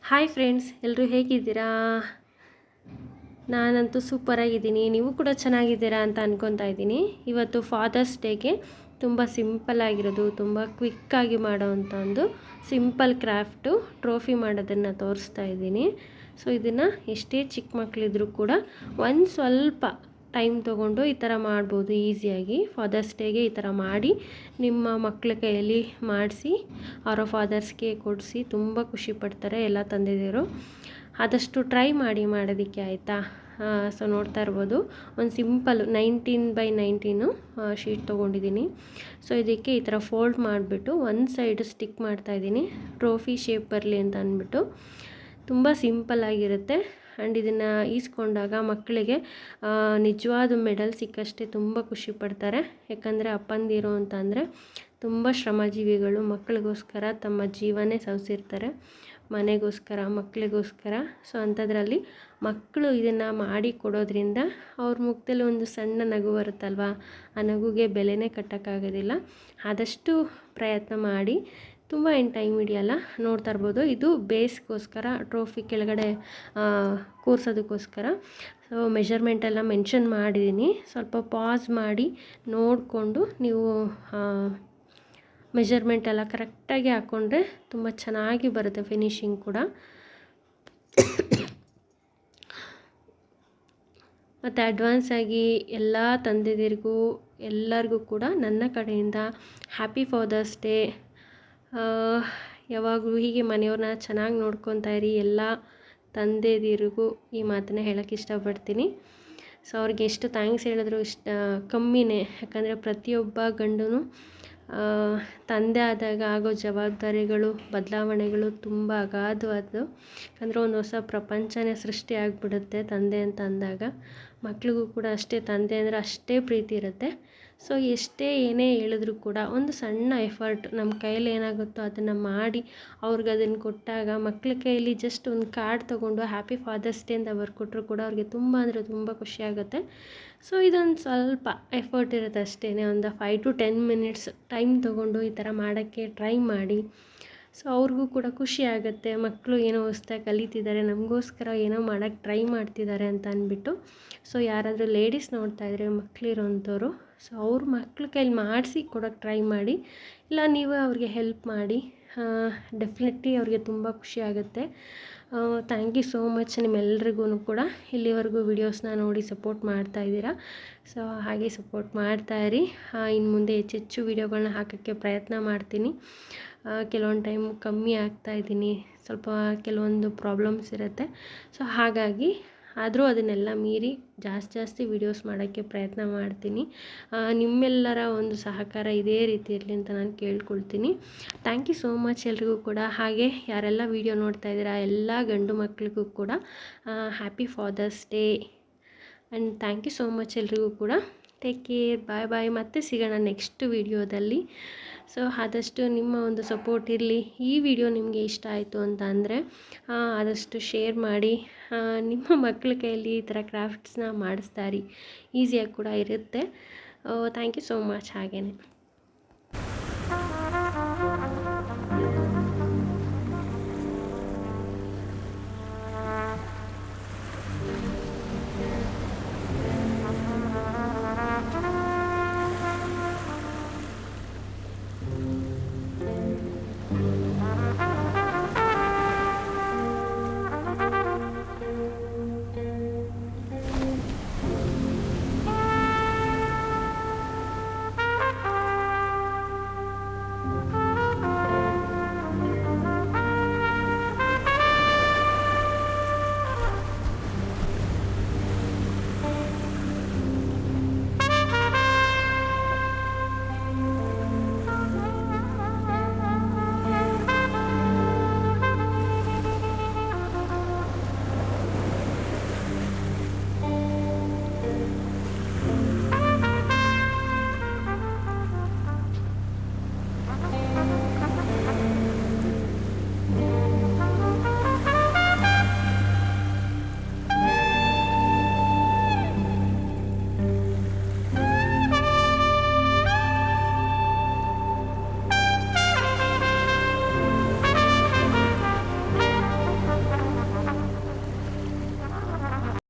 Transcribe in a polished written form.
Hi friends, ಎಲ್ಲರೂ ಹೇಗಿದ್ದೀರಾ? ನಾನಂತೂ ಸೂಪರಾಗಿದ್ದೀನಿ. ನೀವು ಕೂಡ ಚೆನ್ನಾಗಿದ್ದೀರಾ ಅಂತ ಅಂದ್ಕೊತಾ ಇದ್ದೀನಿ. ಇವತ್ತು ಫಾದರ್ಸ್ ಡೇಗೆ ತುಂಬ ಸಿಂಪಲ್ಲಾಗಿರೋದು, ತುಂಬ ಕ್ವಿಕ್ಕಾಗಿ ಮಾಡೋವಂಥ ಒಂದು ಸಿಂಪಲ್ ಕ್ರಾಫ್ಟು ಟ್ರೋಫಿ ಮಾಡೋದನ್ನು ತೋರಿಸ್ತಾ ಇದ್ದೀನಿ. ಸೊ ಇದನ್ನು ಎಷ್ಟೇ ಚಿಕ್ಕ ಮಕ್ಕಳಿದ್ರೂ ಕೂಡ ಒಂದು ಸ್ವಲ್ಪ ಟೈಮ್ ತೊಗೊಂಡು ಈ ಥರ ಮಾಡ್ಬೋದು ಈಸಿಯಾಗಿ. ಫಾದರ್ಸ್ ಡೇಗೆ ಈ ಥರ ಮಾಡಿ ನಿಮ್ಮ ಮಕ್ಕಳ ಕೈಯಲ್ಲಿ ಮಾಡಿಸಿ ಅವರ ಫಾದರ್ಸ್ಗೆ ಕೊಡಿಸಿ ತುಂಬ ಖುಷಿ ಪಡ್ತಾರೆ ಎಲ್ಲ ತಂದೆದಿರು. ಆದಷ್ಟು ಟ್ರೈ ಮಾಡಿ ಮಾಡೋದಕ್ಕೆ, ಆಯಿತಾ? ಸೊ ನೋಡ್ತಾ ಇರ್ಬೋದು, ಒಂದು ಸಿಂಪಲ್ 19x19 ಶೀಟ್ ತೊಗೊಂಡಿದ್ದೀನಿ. ಸೊ ಇದಕ್ಕೆ ಈ ಥರ ಫೋಲ್ಡ್ ಮಾಡಿಬಿಟ್ಟು ಒಂದು ಸೈಡ್ ಸ್ಟಿಕ್ ಮಾಡ್ತಾಯಿದ್ದೀನಿ, ಟ್ರೋಫಿ ಶೇಪ್ ಬರಲಿ ಅಂತ ಅಂದ್ಬಿಟ್ಟು. ತುಂಬ ಸಿಂಪಲ್ಲಾಗಿರುತ್ತೆ. ಆ್ಯಂಡ್ ಇದನ್ನು ಈಸ್ಕೊಂಡಾಗ ಮಕ್ಕಳಿಗೆ ನಿಜವಾದ ಮೆಡಲ್ ಸಿಕ್ಕಷ್ಟೇ ತುಂಬ ಖುಷಿ ಪಡ್ತಾರೆ. ಯಾಕಂದರೆ ಅಪ್ಪಂದಿರು ಅಂತಂದರೆ ತುಂಬ ಶ್ರಮಜೀವಿಗಳು, ಮಕ್ಕಳಿಗೋಸ್ಕರ ತಮ್ಮ ಜೀವನೇ ಸವಿಸಿರ್ತಾರೆ, ಮನೆಗೋಸ್ಕರ, ಮಕ್ಕಳಿಗೋಸ್ಕರ. ಸೊ ಅಂಥದ್ರಲ್ಲಿ ಮಕ್ಕಳು ಇದನ್ನು ಮಾಡಿ ಕೊಡೋದ್ರಿಂದ ಅವ್ರ ಮುಖದಲ್ಲಿ ಒಂದು ಸಣ್ಣ ನಗು ಬರುತ್ತಲ್ವ, ಆ ನಗುಗೆ ಬೆಲೆನೇ ಕಟ್ಟೋಕ್ಕಾಗೋದಿಲ್ಲ. ಆದಷ್ಟು ಪ್ರಯತ್ನ ಮಾಡಿ, ತುಂಬ ಏನು ಟೈಮ್ ಹಿಡಿಯಲ್ಲ. ನೋಡ್ತಾ ಇರ್ಬೋದು, ಇದು ಬೇಸ್ಗೋಸ್ಕರ, ಟ್ರೋಫಿ ಕೆಳಗಡೆ ಕೂರ್ಸೋದಕ್ಕೋಸ್ಕರ. ಸೊ ಮೆಷರ್ಮೆಂಟೆಲ್ಲ ಮೆನ್ಷನ್ ಮಾಡಿದ್ದೀನಿ. ಸ್ವಲ್ಪ ಪಾಸ್ ಮಾಡಿ ನೋಡಿಕೊಂಡು ನೀವು ಮೆಷರ್ಮೆಂಟೆಲ್ಲ ಕರೆಕ್ಟಾಗಿ ಹಾಕ್ಕೊಂಡ್ರೆ ತುಂಬ ಚೆನ್ನಾಗಿ ಬರುತ್ತೆ ಫಿನಿಶಿಂಗ್ ಕೂಡ. ಮತ್ತು ಅಡ್ವಾನ್ಸಾಗಿ ಎಲ್ಲ ತಂದೆದಿರಿಗೂ ಎಲ್ಲರಿಗೂ ಕೂಡ ನನ್ನ ಕಡೆಯಿಂದ ಹ್ಯಾಪಿ ಫಾದರ್ಸ್ ಡೇ. ಯಾವಾಗಲೂ ಹೀಗೆ ಮನೆಯವ್ರನ್ನ ಚೆನ್ನಾಗಿ ನೋಡ್ಕೊತಾ ಇರಿ. ಎಲ್ಲ ತಂದೆದಿರಿಗೂ ಈ ಮಾತನ್ನ ಹೇಳೋಕ್ಕೆ ಇಷ್ಟಪಡ್ತೀನಿ. ಸೊ ಅವ್ರಿಗೆ ಎಷ್ಟು ಥ್ಯಾಂಕ್ಸ್ ಹೇಳಿದ್ರು ಕಮ್ಮಿನೇ. ಯಾಕಂದರೆ ಪ್ರತಿಯೊಬ್ಬ ಗಂಡು ತಂದೆ ಆದಾಗ ಆಗೋ ಜವಾಬ್ದಾರಿಗಳು, ಬದಲಾವಣೆಗಳು ತುಂಬ ಅಗಾಧವಾದವು. ಯಾಕಂದರೆ ಒಂದು ಹೊಸ ಪ್ರಪಂಚನೇ ಸೃಷ್ಟಿ ಆಗಿಬಿಡುತ್ತೆ ತಂದೆ ಅಂತ ಅಂದಾಗ. ಮಕ್ಳಿಗೂ ಕೂಡ ಅಷ್ಟೇ, ತಂದೆ ಅಂದರೆ ಅಷ್ಟೇ ಪ್ರೀತಿ ಇರುತ್ತೆ. ಸೊ ಎಷ್ಟೇ ಏನೇ ಹೇಳಿದ್ರು ಕೂಡ ಒಂದು ಸಣ್ಣ ಎಫರ್ಟ್ ನಮ್ಮ ಕೈಯಲ್ಲಿ ಏನಾಗುತ್ತೋ ಅದನ್ನು ಮಾಡಿ ಅವ್ರಿಗೆ ಅದನ್ನು ಕೊಟ್ಟಾಗ, ಮಕ್ಳ ಕೈಯಲ್ಲಿ ಜಸ್ಟ್ ಒಂದು ಕಾರ್ಡ್ ತೊಗೊಂಡು ಹ್ಯಾಪಿ ಫಾದರ್ಸ್ ಡೇ ಅಂತ ಬರ್ಕೊಟ್ರು ಕೂಡ ಅವ್ರಿಗೆ ತುಂಬ ಅಂದರೆ ತುಂಬ ಖುಷಿಯಾಗುತ್ತೆ. ಸೊ ಇದೊಂದು ಸ್ವಲ್ಪ ಎಫರ್ಟ್ ಇರುತ್ತೆ ಅಷ್ಟೇ. ಒಂದು 5 to 10 minutes ಟೈಮ್ ತೊಗೊಂಡು ಈ ಥರ ಮಾಡೋಕ್ಕೆ ಟ್ರೈ ಮಾಡಿ. ಸೊ ಅವ್ರಿಗೂ ಕೂಡ ಖುಷಿ ಆಗುತ್ತೆ, ಮಕ್ಕಳು ಏನೋ ಹೊಸ್ದಾಗಿ ಕಲಿತಿದ್ದಾರೆ, ನಮಗೋಸ್ಕರ ಏನೋ ಮಾಡೋಕ್ಕೆ ಟ್ರೈ ಮಾಡ್ತಿದ್ದಾರೆ ಅಂತ ಅಂದ್ಬಿಟ್ಟು. ಸೊ ಯಾರಾದರೂ ಲೇಡೀಸ್ ನೋಡ್ತಾ ಇದ್ದರೆ, ಮಕ್ಕಳಿರೋಂಥವ್ರು, ಸೊ ಅವ್ರ ಮಕ್ಳ ಕೈಲಿ ಮಾಡಿಸಿ ಕೊಡೋಕ್ಕೆ ಟ್ರೈ ಮಾಡಿ. ಇಲ್ಲ ನೀವೇ ಅವ್ರಿಗೆ ಹೆಲ್ಪ್ ಮಾಡಿ, ಡೆಫಿನೆಟ್ಲಿ ಅವ್ರಿಗೆ ತುಂಬ ಖುಷಿ ಆಗುತ್ತೆ. ಥ್ಯಾಂಕ್ ಯು ಸೋ ಮಚ್ ನಿಮ್ಮೆಲ್ರಿಗೂ ಕೂಡ ಇಲ್ಲಿವರೆಗೂ ವಿಡಿಯೋಸ್ನ ನೋಡಿ ಸಪೋರ್ಟ್ ಮಾಡ್ತಾಯಿದ್ದೀರಾ. ಸೊ ಹಾಗೆ ಸಪೋರ್ಟ್ ಮಾಡ್ತಾಯಿರಿ. ಇನ್ನು ಮುಂದೆ ಹೆಚ್ಚೆಚ್ಚು ವಿಡಿಯೋಗಳನ್ನ ಹಾಕೋಕ್ಕೆ ಪ್ರಯತ್ನ ಮಾಡ್ತೀನಿ. ಕೆಲವೊಂದು ಟೈಮ್ ಕಮ್ಮಿ ಆಗ್ತಾಯಿದ್ದೀನಿ, ಸ್ವಲ್ಪ ಕೆಲವೊಂದು ಪ್ರಾಬ್ಲಮ್ಸ್ ಇರುತ್ತೆ. ಸೊ ಹಾಗಾಗಿ ಆದರೂ ಅದನ್ನೆಲ್ಲ ಮೀರಿ ಜಾಸ್ತಿ ವೀಡಿಯೋಸ್ ಮಾಡೋಕ್ಕೆ ಪ್ರಯತ್ನ ಮಾಡ್ತೀನಿ. ನಿಮ್ಮೆಲ್ಲರ ಒಂದು ಸಹಕಾರ ಇದೇ ರೀತಿ ಇರಲಿ ಅಂತ ನಾನು ಕೇಳ್ಕೊಳ್ತೀನಿ. ಥ್ಯಾಂಕ್ ಯು ಸೋ ಮಚ್ ಎಲ್ರಿಗೂ ಕೂಡ. ಹಾಗೆ ಯಾರೆಲ್ಲ ವೀಡಿಯೋ ನೋಡ್ತಾ ಇದ್ದೀರಾ ಎಲ್ಲ ಗಂಡು ಮಕ್ಕಳಿಗೂ ಕೂಡ happy father's day. And thank you so much ಎಲ್ರಿಗೂ ಕೂಡ. Take care, bye bye. ಮತ್ತೆ ಸಿಗೋಣ ನೆಕ್ಸ್ಟ್ ವೀಡಿಯೋದಲ್ಲಿ. ಸೊ ಆದಷ್ಟು ನಿಮ್ಮ ಒಂದು ಸಪೋರ್ಟ್ ಇರಲಿ. ಈ ವಿಡಿಯೋ ನಿಮಗೆ ಇಷ್ಟ ಆಯಿತು ಅಂತ ಅಂದರೆ ಆದಷ್ಟು ಶೇರ್ ಮಾಡಿ. ನಿಮ್ಮ ಮಕ್ಕಳ ಕೈಯಲ್ಲಿ ಈ ಥರ ಕ್ರಾಫ್ಟ್ಸ್ನ ಮಾಡಿಸ್ತಾರಿ, ಈಸಿಯಾಗಿ ಕೂಡ ಇರುತ್ತೆ. Thank you so much. ಹಾಗೇ